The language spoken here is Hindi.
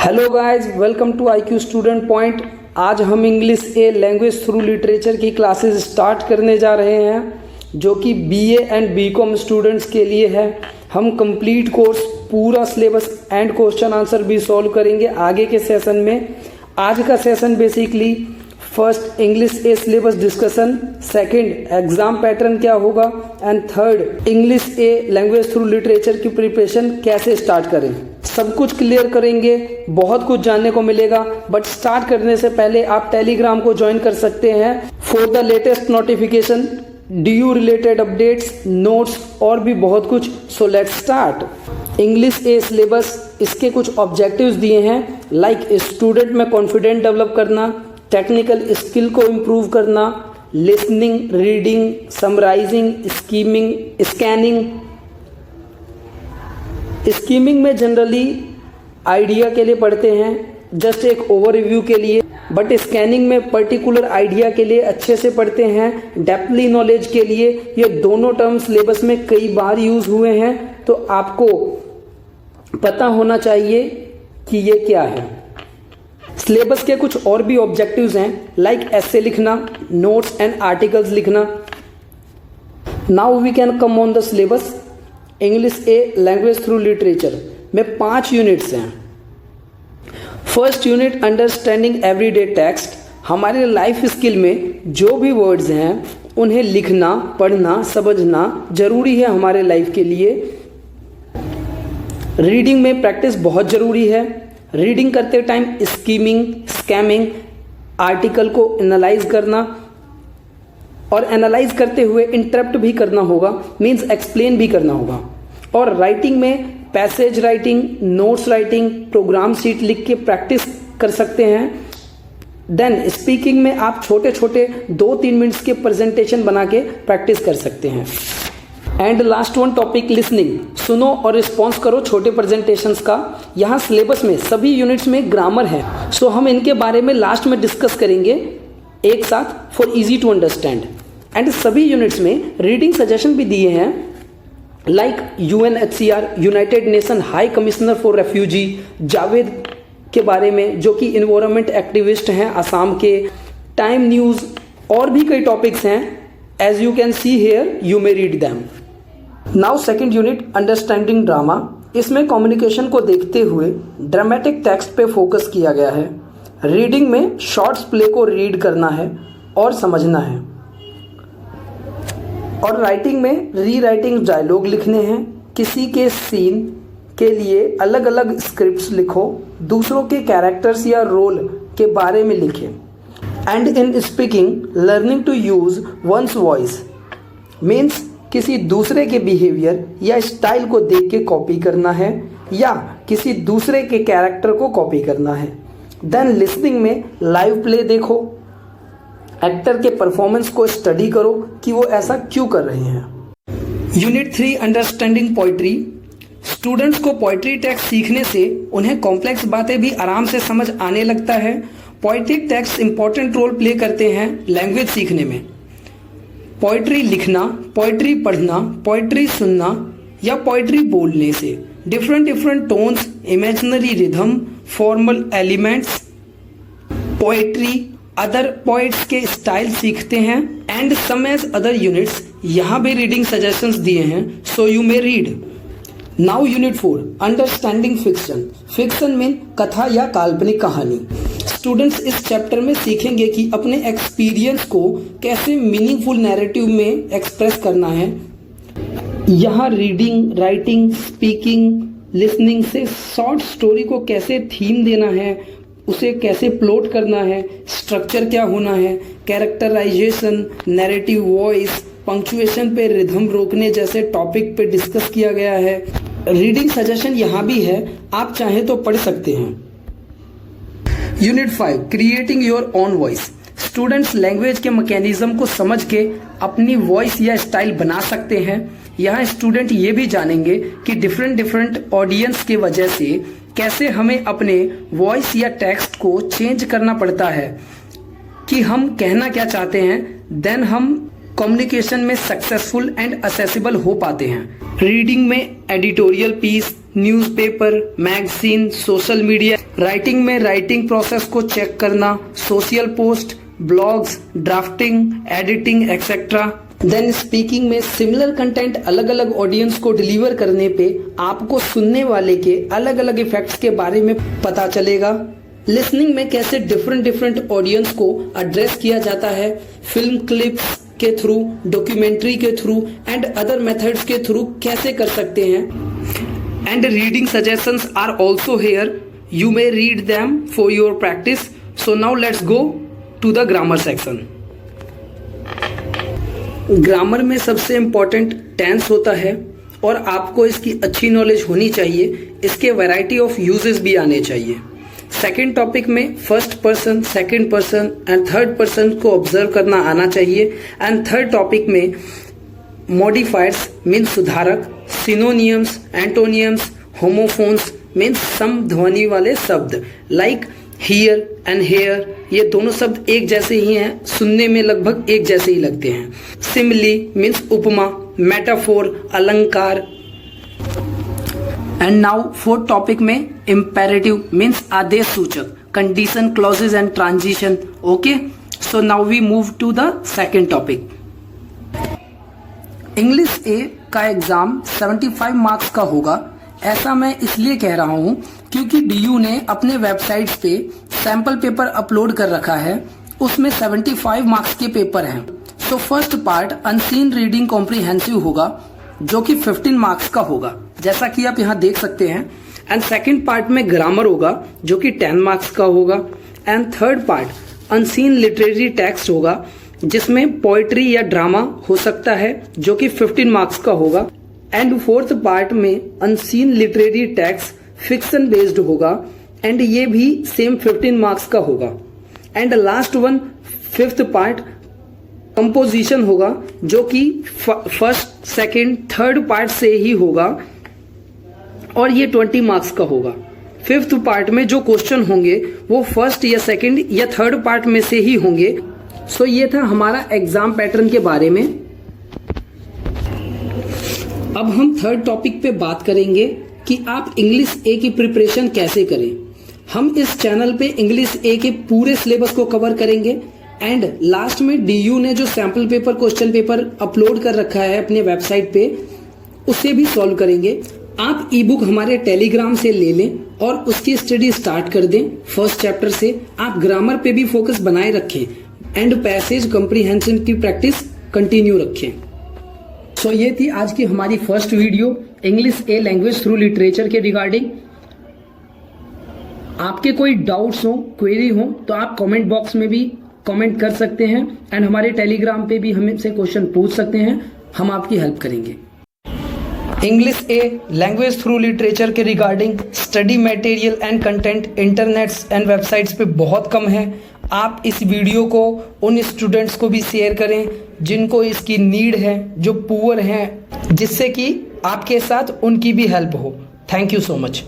Hello guys, welcome to IQ student point. आज हम English A language through literature की क्लासेस स्टार्ट करने जा रहे हैं जो कि BA एंड BCom स्टूडेंट्स के लिए है। हम कंप्लीट कोर्स, पूरा सिलेबस एंड क्वेश्चन आंसर भी सॉल्व करेंगे आगे के सेशन में। आज का session basically first English A syllabus discussion, second exam pattern क्या होगा and third English A language through literature की प्रिपरेशन कैसे स्टार्ट करें, सब कुछ क्लियर करेंगे। बहुत कुछ जानने को मिलेगा, बट स्टार्ट करने से पहले आप टेलीग्राम को ज्वाइन कर सकते हैं for the latest notification, DU related updates, notes और भी बहुत कुछ। So let's start. English A syllabus, इसके कुछ ऑब्जेक्टिव्स दिए हैं लाइक स्टूडेंट में कॉन्फिडेंस डेवलप करना, टेक्निकल स्किल को इम्प्रूव करना, listening, reading, summarising, skimming, scanning. Skimming में जनरली आइडिया के लिए पढ़ते हैं, जस्ट एक ओवरव्यू के लिए, बट स्कैनिंग में पर्टिकुलर आइडिया के लिए अच्छे से पढ़ते हैं, डेप्थली नॉलेज के लिए। ये दोनों टर्म सिलेबस में कई बार यूज हुए हैं, तो आपको पता होना चाहिए कि ये क्या है। सिलेबस के कुछ और भी ऑब्जेक्टिव्स हैं लाइक एसे लिखना, नोट्स एंड आर्टिकल्स लिखना। Now we can come on the syllabus. English A language through literature में 5 यूनिट्स हैं। First unit understanding everyday text. हमारे लाइफ स्किल में जो भी वर्ड्स हैं उन्हें लिखना, पढ़ना, समझना जरूरी है हमारे लाइफ के लिए। रीडिंग में प्रैक्टिस बहुत जरूरी है। रीडिंग करते टाइम स्कीमिंग, स्कैमिंग, आर्टिकल को एनालाइज करना और एनालाइज करते हुए इंटरप्ट भी करना होगा, मींस एक्सप्लेन भी करना होगा। और राइटिंग में passage writing, notes writing, programme sheet लिख के प्रैक्टिस कर सकते हैं। देन स्पीकिंग में आप छोटे छोटे 2-3 मिनट्स के प्रेजेंटेशन बना के प्रैक्टिस कर सकते हैं। And last one topic listening. सुनो और रिस्पॉन्स करो छोटे प्रेजेंटेशंस का। यहाँ सिलेबस में सभी यूनिट्स में ग्रामर है, सो हम इनके बारे में लास्ट में डिस्कस करेंगे एक साथ for easy to understand. And सभी यूनिट्स में रीडिंग सजेशन भी दिए हैं like UNHCR, United Nation High Commissioner for refugee, Javed के बारे में जो कि इन्वायरमेंट एक्टिविस्ट हैं आसाम के, टाइम न्यूज़ और भी कई टॉपिक्स हैं। As you can see here, you may read them. Now second unit understanding drama. इसमें कम्युनिकेशन को देखते हुए ड्रामेटिक टेक्स्ट पे फोकस किया गया है। रीडिंग में शॉर्ट्स प्ले को रीड करना है और समझना है, और राइटिंग में री-राइटिंग डायलॉग लिखने हैं। किसी के सीन के लिए अलग अलग स्क्रिप्ट्स लिखो, दूसरों के कैरेक्टर्स या रोल के बारे में लिखें। And in speaking learning to use one's voice, means किसी दूसरे के बिहेवियर या स्टाइल को देख के कॉपी करना है या किसी दूसरे के कैरेक्टर को कॉपी करना है। देन लिसनिंग में लाइव प्ले देखो, एक्टर के परफॉर्मेंस को स्टडी करो कि वो ऐसा क्यों कर रहे हैं। Unit 3 understanding poetry. स्टूडेंट्स को पोइट्री टेक्स्ट सीखने से उन्हें कॉम्प्लेक्स बातें भी आराम से समझ आने लगता है। Poetry text important role play करते हैं लैंग्वेज सीखने में। पोइट्री लिखना, पोइट्री पढ़ना, पोइट्री सुनना या पोइट्री बोलने से different tones, imaginary rhythm, formal elements, poetry, other poets के स्टाइल सीखते हैं। And same as other units, यहाँ भी रीडिंग सजेशंस दिए हैं, so you may read. Now unit 4 understanding fiction. Fiction में कथा या काल्पनिक कहानी। स्टूडेंट्स इस चैप्टर में सीखेंगे कि अपने एक्सपीरियंस को कैसे मीनिंगफुल नैरेटिव में एक्सप्रेस करना है। यहाँ रीडिंग, राइटिंग, स्पीकिंग, लिसनिंग से शॉर्ट स्टोरी को कैसे थीम देना है, उसे कैसे प्लॉट करना है, स्ट्रक्चर क्या होना है, कैरेक्टराइजेशन, नैरेटिव वॉइस, पंक्चुएशन पे रिदम रोकने जैसे टॉपिक पे डिस्कस किया गया है। रीडिंग सजेशन यहाँ भी है, आप चाहें तो पढ़ सकते हैं। Unit 5 creating your own voice. Students language के मैकेनिज्म को समझ के अपनी वॉइस या स्टाइल बना सकते हैं। यहाँ स्टूडेंट ये भी जानेंगे कि डिफरेंट ऑडियंस के वजह से कैसे हमें अपने वॉइस या टेक्स्ट को चेंज करना पड़ता है कि हम कहना क्या चाहते हैं। देन हम कम्युनिकेशन में सक्सेसफुल एंड असेसिबल हो पाते हैं। रीडिंग में editorial piece, newspaper, magazine, social media. Writing में राइटिंग प्रोसेस को चेक करना, social post, blogs, drafting, editing etcetera. Then speaking में सिमिलर कंटेंट अलग अलग ऑडियंस को डिलीवर करने पे आपको सुनने वाले के अलग अलग इफेक्ट्स के बारे में पता चलेगा। लिसनिंग में कैसे डिफरेंट ऑडियंस को एड्रेस किया जाता है, फिल्म क्लिप्स के थ्रू, डॉक्यूमेंट्री के थ्रू एंड अदर मेथड्स के थ्रू कैसे कर सकते हैं। And reading suggestions are also here, you may read them for your practice. So now let's go to the grammar section. Grammar में सबसे इम्पॉर्टेंट टेंस होता है और आपको इसकी अच्छी नॉलेज होनी चाहिए। इसके वैरायटी ऑफ यूजेस भी आने चाहिए। सेकेंड टॉपिक में first person, second person and third person को ऑब्जर्व करना आना चाहिए। एंड थर्ड टॉपिक में मॉडिफायर्स मीन्स सुधारक, सिनोनियम्स, एंटोनियम्स, होमोफोन्स मीन्स समध्वनि वाले शब्द लाइक हियर एंड हेयर। ये दोनों शब्द एक जैसे ही हैं, सुनने में लगभग एक जैसे ही लगते हैं। सिमिली मीन्स उपमा, मेटाफोर, अलंकार। एंड नाउ फोर्थ टॉपिक में इम्पेरेटिव मीन्स आदेश सूचक, condition, clauses and transition. Okay, so now we move to the second topic. English A का एग्जाम 75 मार्क्स का होगा। ऐसा मैं इसलिए कह रहा हूं क्योंकि डीयू ने अपने वेबसाइट पे सैंपल पेपर अपलोड कर रखा है, उसमें 75 मार्क्स के पेपर हैं। So first part unseen reading comprehensive होगा जो कि 15 मार्क्स का होगा, जैसा कि आप यहाँ देख सकते हैं। एंड सेकंड पार्ट में ग्रामर होगा जो कि 10 मार्क्स का होगा। And third part unseen literary text होगा जिसमें पोएट्री या ड्रामा हो सकता है जो कि 15 मार्क्स का होगा। एंड फोर्थ पार्ट में unseen literary text fiction based होगा एंड ये भी सेम 15 मार्क्स का होगा। And last one fifth part composition होगा जो कि फर्स्ट, सेकंड, थर्ड पार्ट से ही होगा और ये 20 मार्क्स का होगा। फिफ्थ पार्ट में जो क्वेश्चन होंगे वो फर्स्ट या सेकंड या थर्ड पार्ट में से ही होंगे। सो ये था हमारा एग्जाम पैटर्न के बारे में। अब हम थर्ड टॉपिक पे बात करेंगे कि आप इंग्लिश ए की प्रिपरेशन कैसे करें। हम इस चैनल पे इंग्लिश ए के पूरे सिलेबस को कवर करेंगे एंड लास्ट में डीयू ने जो sample paper, question paper upload कर रखा है अपने वेबसाइट पे, उसे भी सॉल्व करेंगे। आप ई बुक हमारे टेलीग्राम से ले लें और उसकी स्टडी स्टार्ट कर दें फर्स्ट चैप्टर से। आप ग्रामर पे भी फोकस बनाए रखें एंड पैसेज कॉम्प्रिहेंशन की प्रैक्टिस कंटिन्यू रखें। सो ये थी आज की हमारी first video English A language through literature के रिगार्डिंग। आपके कोई डाउट्स हो, क्वेरी हो तो आप कमेंट बॉक्स में भी कमेंट कर सकते हैं एंड हमारे टेलीग्राम पे भी हमसे क्वेश्चन पूछ सकते हैं, हम आपकी हेल्प करेंगे। English A language through literature के regarding study material and content internets and websites पे बहुत कम है। आप इस वीडियो को उन स्टूडेंट्स को भी शेयर करें जिनको इसकी नीड है, जो पुअर हैं, जिससे कि आपके साथ उनकी भी हेल्प हो। Thank you so much.